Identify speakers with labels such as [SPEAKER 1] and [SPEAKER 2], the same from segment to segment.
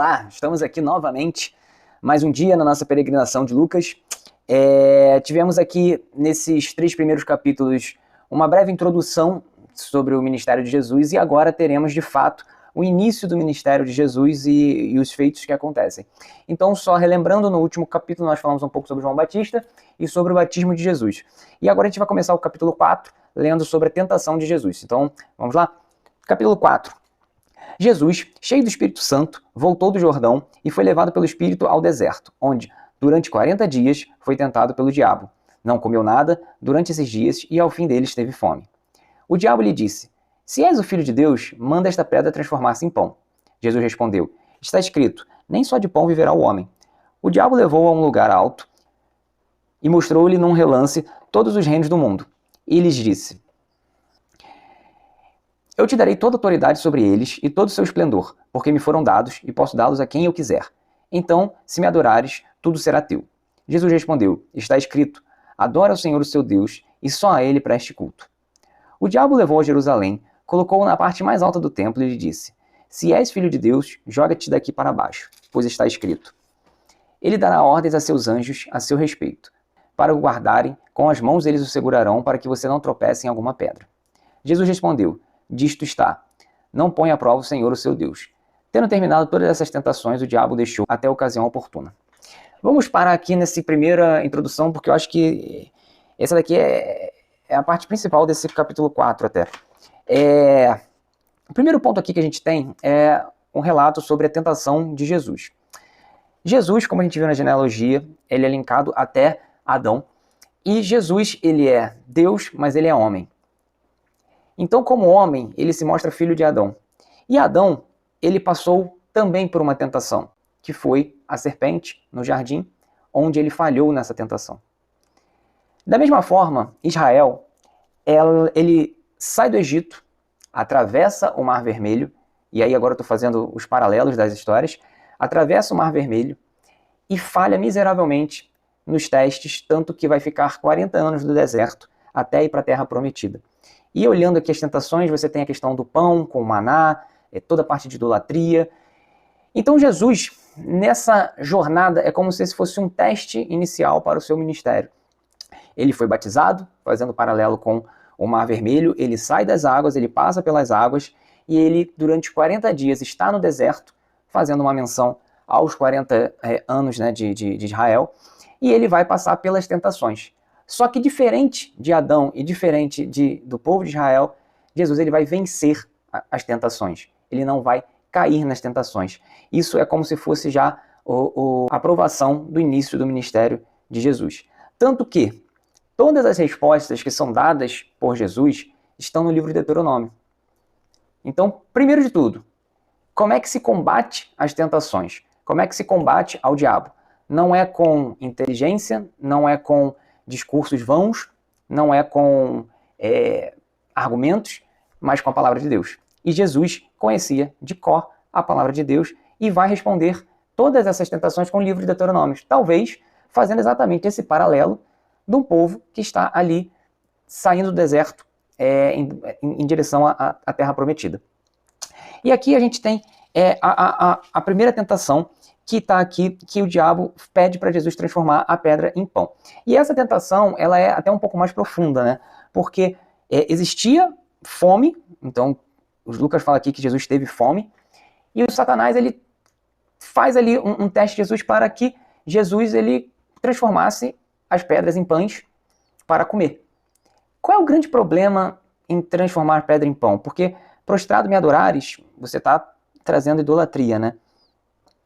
[SPEAKER 1] Olá, estamos aqui novamente, mais um dia na nossa peregrinação de Lucas. Tivemos aqui, nesses 3 primeiros capítulos, uma breve introdução sobre o ministério de Jesus e agora teremos, de fato, o início do ministério de Jesus e os feitos que acontecem. Então, só relembrando, no último capítulo nós falamos um pouco sobre João Batista e sobre o batismo de Jesus. E agora a gente vai começar o capítulo 4, lendo sobre a tentação de Jesus. Então, vamos lá? Capítulo 4. Jesus, cheio do Espírito Santo, voltou do Jordão e foi levado pelo Espírito ao deserto, onde, durante 40 dias, foi tentado pelo diabo. Não comeu nada durante esses dias e, ao fim deles, teve fome. O diabo lhe disse: "Se és o Filho de Deus, manda esta pedra transformar-se em pão." Jesus respondeu: "Está escrito, nem só de pão viverá o homem." O diabo levou-o a um lugar alto e mostrou-lhe num relance todos os reinos do mundo. E lhes disse: "Eu te darei toda a autoridade sobre eles e todo o seu esplendor, porque me foram dados e posso dá-los a quem eu quiser. Então, se me adorares, tudo será teu." Jesus respondeu: "Está escrito, adora ao Senhor o seu Deus e só a ele preste culto." O diabo levou a Jerusalém, colocou-o na parte mais alta do templo e lhe disse: "Se és filho de Deus, joga-te daqui para baixo, pois está escrito: Ele dará ordens a seus anjos a seu respeito, para o guardarem, com as mãos eles o segurarão, para que você não tropece em alguma pedra." Jesus respondeu: "Disto está, não põe à prova o Senhor o seu Deus." Tendo terminado todas essas tentações, o diabo deixou até a ocasião oportuna. Vamos parar aqui nessa primeira introdução, porque eu acho que essa daqui é a parte principal desse capítulo 4 até. O primeiro ponto aqui que a gente tem é um relato sobre a tentação de Jesus. Jesus, como a gente viu na genealogia, ele é linkado até Adão. E Jesus, ele é Deus, mas ele é homem. Então, como homem, ele se mostra filho de Adão. E Adão, ele passou também por uma tentação, que foi a serpente no jardim, onde ele falhou nessa tentação. Da mesma forma, Israel, ele sai do Egito, atravessa o Mar Vermelho, e aí agora eu estou fazendo os paralelos das histórias, atravessa o Mar Vermelho e falha miseravelmente nos testes, tanto que vai ficar 40 anos no deserto até ir para a Terra Prometida. E olhando aqui as tentações, você tem a questão do pão com o maná, toda a parte de idolatria. Então Jesus, nessa jornada, é como se esse fosse um teste inicial para o seu ministério. Ele foi batizado, fazendo paralelo com o Mar Vermelho, ele sai das águas, ele passa pelas águas, e ele, durante 40 dias, está no deserto, fazendo uma menção aos 40 anos de Israel, e ele vai passar pelas tentações. Só que diferente de Adão e diferente do povo de Israel, Jesus ele vai vencer as tentações. Ele não vai cair nas tentações. Isso é como se fosse já a aprovação do início do ministério de Jesus. Tanto que todas as respostas que são dadas por Jesus estão no livro de Deuteronômio. Então, primeiro de tudo, como é que se combate as tentações? Como é que se combate ao diabo? Não é com inteligência, não é com discursos vãos, não é com argumentos, mas com a palavra de Deus. E Jesus conhecia de cor a palavra de Deus e vai responder todas essas tentações com o livro de Deuteronômio, talvez fazendo exatamente esse paralelo de um povo que está ali saindo do deserto em direção à Terra Prometida. E aqui a gente tem a primeira tentação que está aqui, que o diabo pede para Jesus transformar a pedra em pão. E essa tentação, ela é até um pouco mais profunda, né? Porque existia fome, então o Lucas fala aqui que Jesus teve fome, e o Satanás, ele faz ali um teste de Jesus para que Jesus, ele transformasse as pedras em pães para comer. Qual é o grande problema em transformar a pedra em pão? Porque prostrado me adorares, você está trazendo idolatria, né?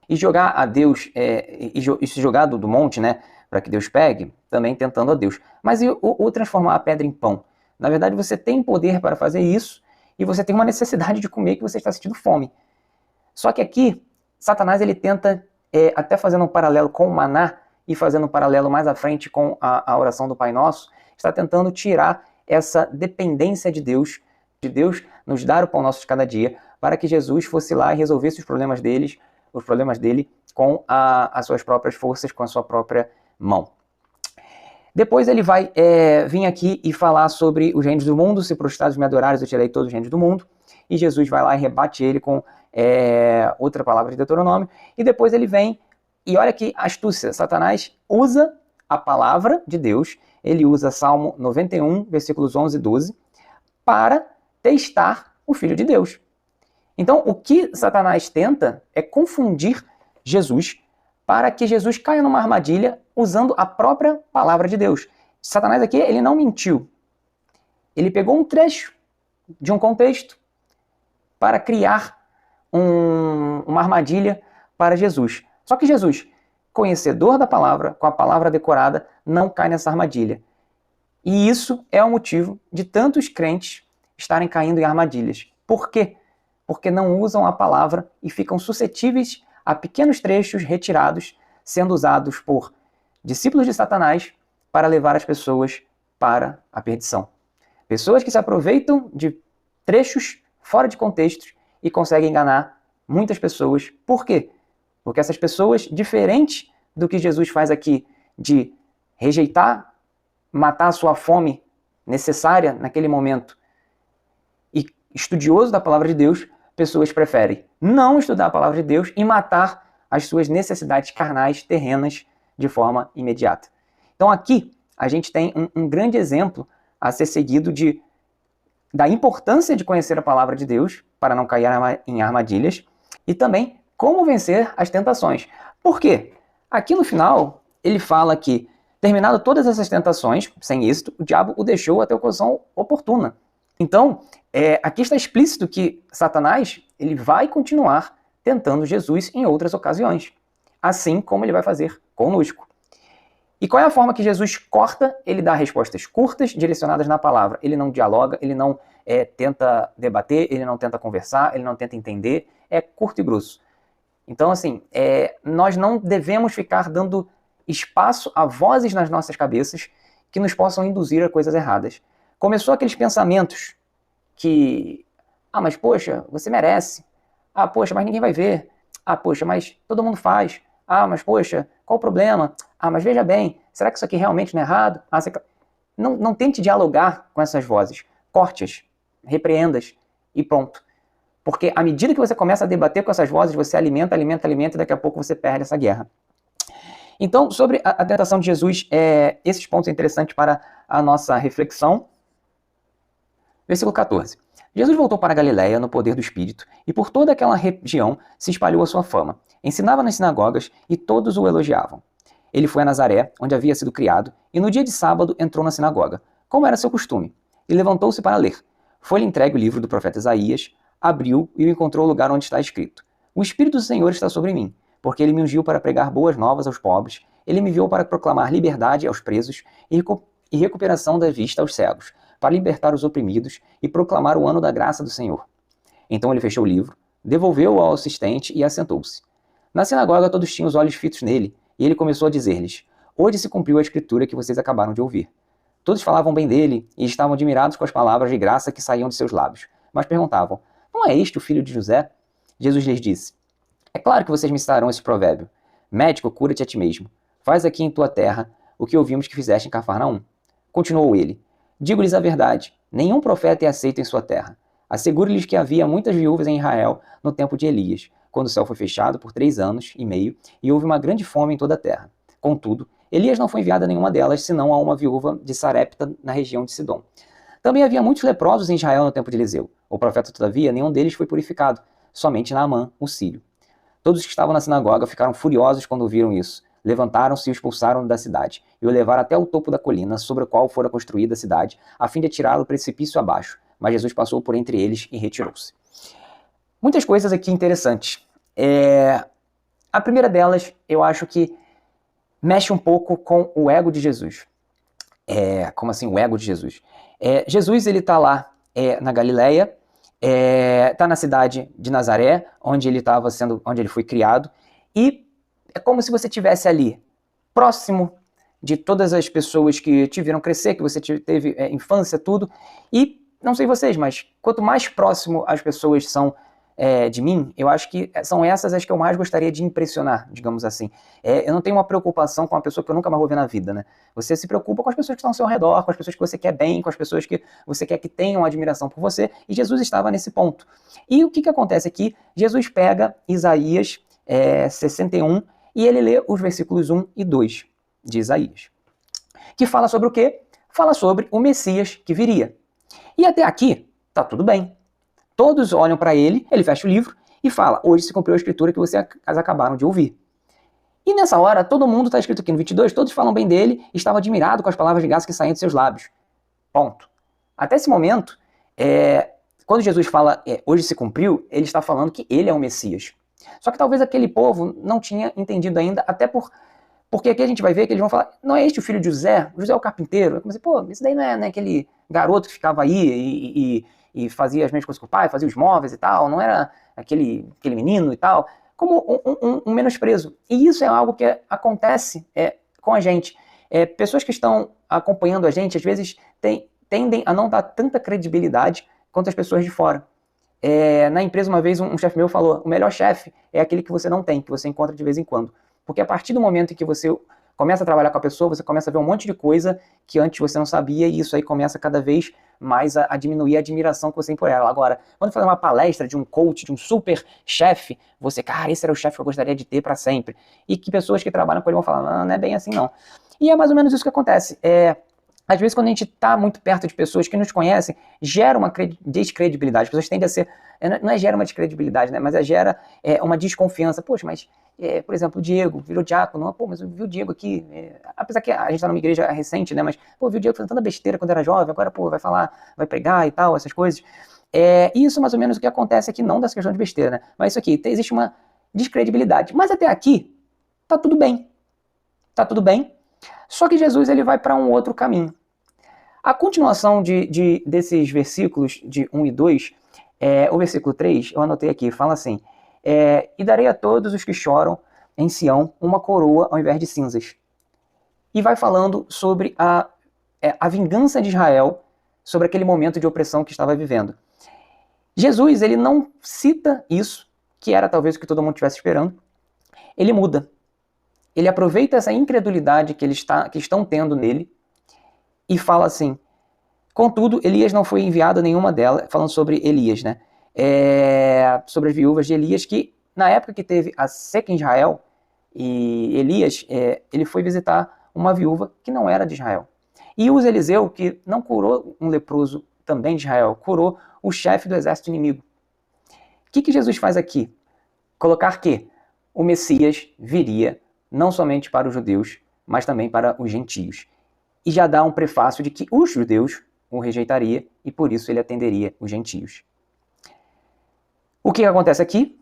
[SPEAKER 1] E jogar a Deus, e se jogar do monte, né, para que Deus pegue, também tentando a Deus. Mas e o transformar a pedra em pão? Na verdade, você tem poder para fazer isso e você tem uma necessidade de comer que você está sentindo fome. Só que aqui, Satanás ele tenta, até fazendo um paralelo com o maná e fazendo um paralelo mais à frente com a oração do Pai Nosso, está tentando tirar essa dependência de Deus nos dar o pão nosso de cada dia, para que Jesus fosse lá e resolvesse os problemas dele com as suas próprias forças, com a sua própria mão. Depois ele vai vir aqui e falar sobre os reinos do mundo. Se prostrados me adorares, eu tirei todos os reinos do mundo. E Jesus vai lá e rebate ele com outra palavra de Deuteronômio, e depois ele vem, e olha que astúcia, Satanás usa a palavra de Deus, ele usa Salmo 91, versículos 11 e 12, para testar o Filho de Deus. Então, o que Satanás tenta é confundir Jesus para que Jesus caia numa armadilha usando a própria palavra de Deus. Satanás aqui, ele não mentiu. Ele pegou um trecho de um contexto para criar uma armadilha para Jesus. Só que Jesus, conhecedor da palavra, com a palavra decorada, não cai nessa armadilha. E isso é o motivo de tantos crentes estarem caindo em armadilhas. Por quê? Porque não usam a palavra e ficam suscetíveis a pequenos trechos retirados, sendo usados por discípulos de Satanás para levar as pessoas para a perdição. Pessoas que se aproveitam de trechos fora de contextos e conseguem enganar muitas pessoas. Por quê? Porque essas pessoas, diferente do que Jesus faz aqui, de rejeitar, matar a sua fome necessária naquele momento, e estudioso da palavra de Deus, pessoas preferem não estudar a palavra de Deus e matar as suas necessidades carnais, terrenas, de forma imediata. Então aqui a gente tem um grande exemplo a ser seguido da importância de conhecer a palavra de Deus para não cair em armadilhas e também como vencer as tentações. Por quê? Aqui no final ele fala que, terminado todas essas tentações, sem êxito, o diabo o deixou até a ocasião oportuna. Então, aqui está explícito que Satanás ele vai continuar tentando Jesus em outras ocasiões, assim como ele vai fazer conosco. E qual é a forma que Jesus corta? Ele dá respostas curtas, direcionadas na palavra. Ele não dialoga, ele não tenta debater, ele não tenta conversar, ele não tenta entender, é curto e grosso. Então, assim, nós não devemos ficar dando espaço a vozes nas nossas cabeças que nos possam induzir a coisas erradas. Começou aqueles pensamentos que, mas poxa, você merece. Poxa, mas ninguém vai ver. Poxa, mas todo mundo faz. Mas poxa, qual o problema? Mas veja bem, será que isso aqui realmente não é errado? Não tente dialogar com essas vozes. Corte-as, repreenda-as e pronto. Porque à medida que você começa a debater com essas vozes, você alimenta e daqui a pouco você perde essa guerra. Então, sobre a tentação de Jesus, esses pontos são interessantes para a nossa reflexão. Versículo 14. Jesus voltou para a Galiléia no poder do Espírito, e por toda aquela região se espalhou a sua fama. Ensinava nas sinagogas, e todos o elogiavam. Ele foi a Nazaré, onde havia sido criado, e no dia de sábado entrou na sinagoga, como era seu costume, e levantou-se para ler. Foi-lhe entregue o livro do profeta Isaías, abriu e encontrou o lugar onde está escrito: O Espírito do Senhor está sobre mim, porque ele me ungiu para pregar boas novas aos pobres, ele me enviou para proclamar liberdade aos presos e recuperação da vista aos cegos, para libertar os oprimidos e proclamar o ano da graça do Senhor. Então ele fechou o livro, devolveu-o ao assistente e assentou-se. Na sinagoga todos tinham os olhos fitos nele, e ele começou a dizer-lhes: Hoje se cumpriu a escritura que vocês acabaram de ouvir. Todos falavam bem dele e estavam admirados com as palavras de graça que saíam de seus lábios, mas perguntavam: Não é este o filho de José? Jesus lhes disse: É claro que vocês me citarão esse provérbio: Médico, cura-te a ti mesmo. Faz aqui em tua terra o que ouvimos que fizeste em Cafarnaum. Continuou ele: Digo-lhes a verdade, nenhum profeta é aceito em sua terra. Asseguro-lhes que havia muitas viúvas em Israel no tempo de Elias, quando o céu foi fechado por 3 anos e meio e houve uma grande fome em toda a terra. Contudo, Elias não foi enviado a nenhuma delas, senão a uma viúva de Sarepta, na região de Sidom. Também havia muitos leprosos em Israel no tempo de Eliseu. O profeta, todavia, nenhum deles foi purificado, somente Naamã, o sírio. Todos que estavam na sinagoga ficaram furiosos quando ouviram isso. Levantaram-se e o expulsaram da cidade, e o levaram até o topo da colina, sobre a qual fora construída a cidade, a fim de atirá-lo do precipício abaixo. Mas Jesus passou por entre eles e retirou-se. Muitas coisas aqui interessantes. A primeira delas, eu acho que mexe um pouco com o ego de Jesus. Como assim, o ego de Jesus? Jesus, ele está lá na Galiléia, está na cidade de Nazaré, onde ele foi criado, e é como se você estivesse ali, próximo de todas as pessoas que te viram crescer, que você teve infância, tudo. E, não sei vocês, mas quanto mais próximo as pessoas são de mim, eu acho que são essas as que eu mais gostaria de impressionar, digamos assim. Eu não tenho uma preocupação com uma pessoa que eu nunca mais vou ver na vida, né? Você se preocupa com as pessoas que estão ao seu redor, com as pessoas que você quer bem, com as pessoas que você quer que tenham admiração por você, e Jesus estava nesse ponto. E o que acontece aqui? Jesus pega Isaías 61 e ele lê os versículos 1 e 2 de Isaías, que fala sobre o quê? Fala sobre o Messias que viria. E até aqui, tá tudo bem. Todos olham para ele, ele fecha o livro e fala, hoje se cumpriu a escritura que vocês acabaram de ouvir. E nessa hora, todo mundo, está escrito aqui no 22, todos falam bem dele, estava admirado com as palavras de graça que saíam de seus lábios. Ponto. Até esse momento, quando Jesus fala, hoje se cumpriu, ele está falando que ele é o Messias. Só que talvez aquele povo não tinha entendido ainda, até porque aqui a gente vai ver que eles vão falar, não é este o filho de José? José é o carpinteiro. Eu comecei, isso daí não é aquele garoto que ficava aí e fazia as mesmas coisas que o pai, fazia os móveis e tal, não era aquele menino e tal, como um menosprezo. E isso é algo que acontece com a gente. Pessoas que estão acompanhando a gente, às vezes, tendem a não dar tanta credibilidade quanto as pessoas de fora. Na empresa, uma vez, um chefe meu falou, o melhor chefe é aquele que você não tem, que você encontra de vez em quando. Porque a partir do momento em que você começa a trabalhar com a pessoa, você começa a ver um monte de coisa que antes você não sabia, e isso aí começa cada vez mais a diminuir a admiração que você tem por ela. Agora, quando fazer uma palestra de um coach, de um super chefe, você, cara, esse era o chefe que eu gostaria de ter para sempre. E que pessoas que trabalham com ele vão falar, não é bem assim não. E é mais ou menos isso que acontece. Às vezes, quando a gente está muito perto de pessoas que nos conhecem, gera uma descredibilidade. As pessoas tendem a ser... Não gera uma descredibilidade, né? Mas gera uma desconfiança. Poxa, mas, por exemplo, o Diego virou diácono. Mas eu vi o Diego aqui... apesar que a gente está numa igreja recente, né? Mas, eu vi o Diego fazendo tanta besteira quando era jovem. Agora, vai falar, vai pregar e tal, essas coisas. Isso, mais ou menos, o que acontece aqui, não dessa questão de besteira, né? Mas isso aqui, existe uma descredibilidade. Mas até aqui, tá tudo bem. Tá tudo bem. Só que Jesus ele vai para um outro caminho. A continuação desses versículos de 1 e 2, o versículo 3, eu anotei aqui, fala assim, e darei a todos os que choram em Sião uma coroa ao invés de cinzas. E vai falando sobre a vingança de Israel sobre aquele momento de opressão que estava vivendo. Jesus ele não cita isso, que era talvez o que todo mundo estivesse esperando, ele muda. Ele aproveita essa incredulidade que estão tendo nele e fala assim, contudo, Elias não foi enviado a nenhuma delas, falando sobre Elias, né? Sobre as viúvas de Elias, que na época que teve a seca em Israel, e Elias, ele foi visitar uma viúva que não era de Israel. E os Eliseu, que não curou um leproso também de Israel, curou o chefe do exército inimigo. O que Jesus faz aqui? Colocar que o Messias viria não somente para os judeus, mas também para os gentios. E já dá um prefácio de que os judeus o rejeitaria e por isso ele atenderia os gentios. O que acontece aqui?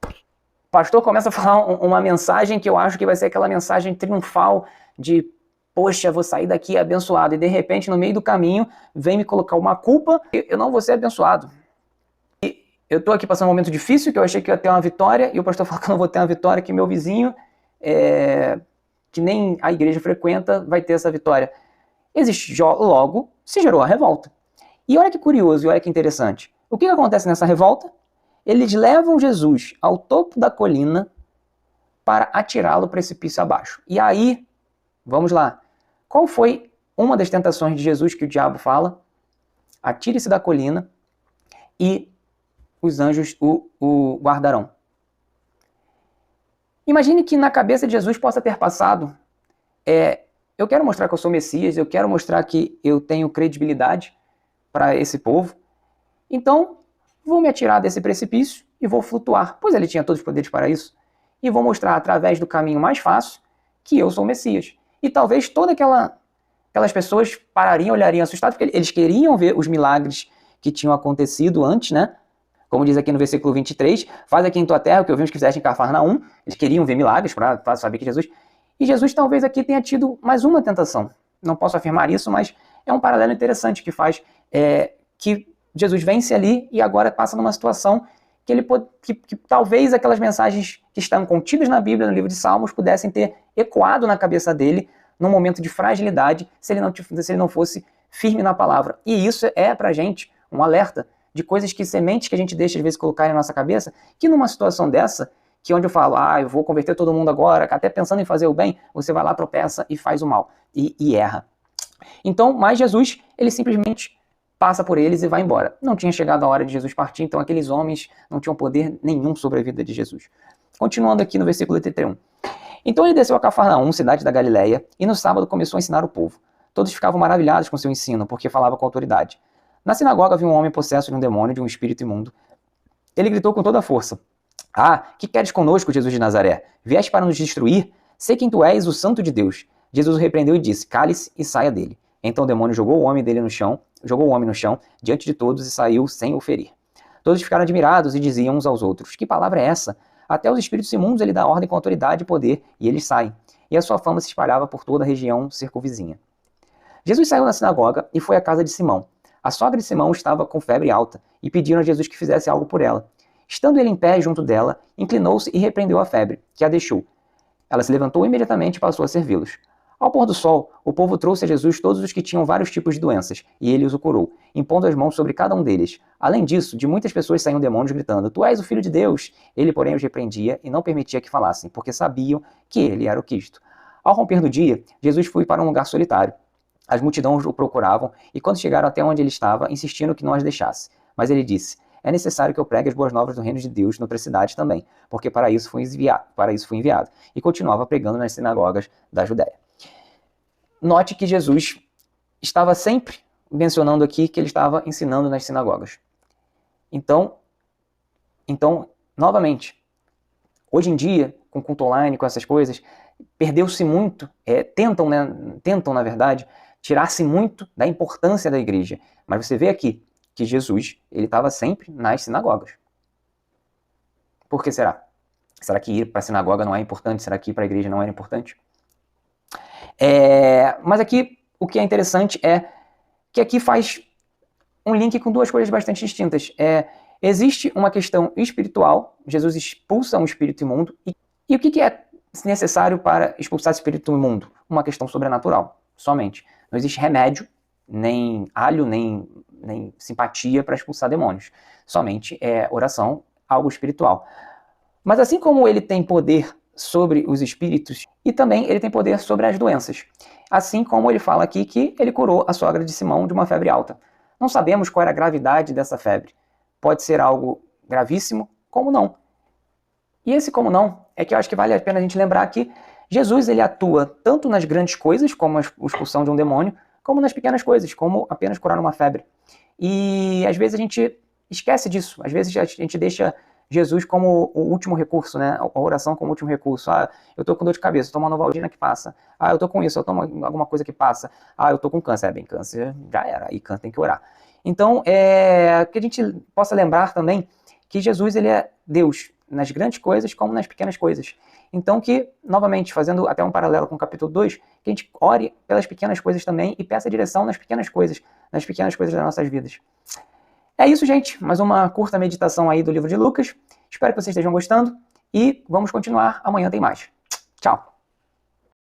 [SPEAKER 1] O pastor começa a falar uma mensagem que eu acho que vai ser aquela mensagem triunfal de poxa, vou sair daqui abençoado, e de repente no meio do caminho vem me colocar uma culpa, eu não vou ser abençoado. E eu estou aqui passando um momento difícil, que eu achei que eu ia ter uma vitória, e o pastor fala que eu não vou ter uma vitória, que meu vizinho que nem a igreja frequenta, vai ter essa vitória. Logo, se gerou a revolta. E olha que curioso, e olha que interessante. O que acontece nessa revolta? Eles levam Jesus ao topo da colina para atirá-lo precipício abaixo. E aí, vamos lá. Qual foi uma das tentações de Jesus que o diabo fala? Atire-se da colina e os anjos o guardarão. Imagine que na cabeça de Jesus possa ter passado, eu quero mostrar que eu sou Messias, eu quero mostrar que eu tenho credibilidade para esse povo, então vou me atirar desse precipício e vou flutuar, pois ele tinha todos os poderes para isso, e vou mostrar através do caminho mais fácil que eu sou o Messias. E talvez todas aquelas pessoas parariam, olhariam assustadas, porque eles queriam ver os milagres que tinham acontecido antes, né? Como diz aqui no versículo 23, faz aqui em tua terra o que ouvimos que fizeste em Cafarnaum. Eles queriam ver milagres para saber que Jesus... E Jesus talvez aqui tenha tido mais uma tentação. Não posso afirmar isso, mas é um paralelo interessante que faz que Jesus vence ali e agora passa numa situação que talvez aquelas mensagens que estão contidas na Bíblia, no livro de Salmos, pudessem ter ecoado na cabeça dele num momento de fragilidade, se ele não fosse firme na palavra. E isso é pra gente um alerta de coisas que, sementes que a gente deixa às vezes colocar na nossa cabeça, que numa situação dessa, que onde eu falo, eu vou converter todo mundo agora, até pensando em fazer o bem, você vai lá, tropeça e faz o mal, e erra. Então, mas Jesus, ele simplesmente passa por eles e vai embora. Não tinha chegado a hora de Jesus partir, então aqueles homens não tinham poder nenhum sobre a vida de Jesus. Continuando aqui no versículo 31. Então ele desceu a Cafarnaum, cidade da Galileia, e no sábado começou a ensinar o povo. Todos ficavam maravilhados com seu ensino, porque falava com autoridade. Na sinagoga havia um homem possesso de um demônio, de um espírito imundo. Ele gritou com toda a força: que queres conosco, Jesus de Nazaré? Vieste para nos destruir? Sei quem tu és, o Santo de Deus. Jesus o repreendeu e disse: cale-se e saia dele. Então o demônio jogou o homem no chão, diante de todos, e saiu sem o ferir. Todos ficaram admirados e diziam uns aos outros: que palavra é essa? Até os espíritos imundos ele dá ordem com autoridade e poder, e eles saem. E a sua fama se espalhava por toda a região circunvizinha. Jesus saiu da sinagoga e foi à casa de Simão. A sogra de Simão estava com febre alta, e pediram a Jesus que fizesse algo por ela. Estando ele em pé junto dela, inclinou-se e repreendeu a febre, que a deixou. Ela se levantou imediatamente e passou a servi-los. Ao pôr do sol, o povo trouxe a Jesus todos os que tinham vários tipos de doenças, e ele os curou, impondo as mãos sobre cada um deles. Além disso, de muitas pessoas saíam demônios gritando: tu és o Filho de Deus! Ele, porém, os repreendia e não permitia que falassem, porque sabiam que ele era o Cristo. Ao romper do dia, Jesus foi para um lugar solitário. As multidões o procuravam, e quando chegaram até onde ele estava, insistiram que não as deixasse. Mas ele disse: é necessário que eu pregue as boas novas do reino de Deus noutras cidades também, porque para isso fui enviado. E continuava pregando nas sinagogas da Judéia. Note que Jesus estava sempre mencionando aqui que ele estava ensinando nas sinagogas. Então, novamente, hoje em dia, com culto online, com essas coisas, perdeu-se muito, tentam, na verdade, tirar-se muito da importância da igreja. Mas você vê aqui que Jesus, ele estava sempre nas sinagogas. Por que será? Será que ir para a sinagoga não é importante? Será que ir para a igreja não era importante? Mas aqui, o que é interessante é que aqui faz um link com duas coisas bastante distintas. Existe uma questão espiritual, Jesus expulsa um espírito imundo, e o que é necessário para expulsar esse espírito imundo? Uma questão sobrenatural, somente. Não existe remédio, nem alho, nem simpatia para expulsar demônios. Somente oração, algo espiritual. Mas assim como ele tem poder sobre os espíritos, e também ele tem poder sobre as doenças. Assim como ele fala aqui que ele curou a sogra de Simão de uma febre alta. Não sabemos qual era a gravidade dessa febre. Pode ser algo gravíssimo, como não. E esse como não é que eu acho que vale a pena a gente lembrar que Jesus ele atua tanto nas grandes coisas, como a expulsão de um demônio, como nas pequenas coisas, como apenas curar uma febre. E às vezes a gente esquece disso, às vezes a gente deixa Jesus como o último recurso, né? A oração como último recurso. Eu tô com dor de cabeça, eu tomo uma Novalgina que passa. Eu tô com isso, eu tomo alguma coisa que passa. Eu tô com câncer. Bem, câncer já era, e câncer tem que orar. Então, que a gente possa lembrar também que Jesus, ele é Deus nas grandes coisas como nas pequenas coisas. Então que, novamente, fazendo até um paralelo com o capítulo 2, que a gente ore pelas pequenas coisas também e peça direção nas pequenas coisas das nossas vidas. É isso, gente. Mais uma curta meditação aí do livro de Lucas. Espero que vocês estejam gostando e vamos continuar. Amanhã tem mais. Tchau!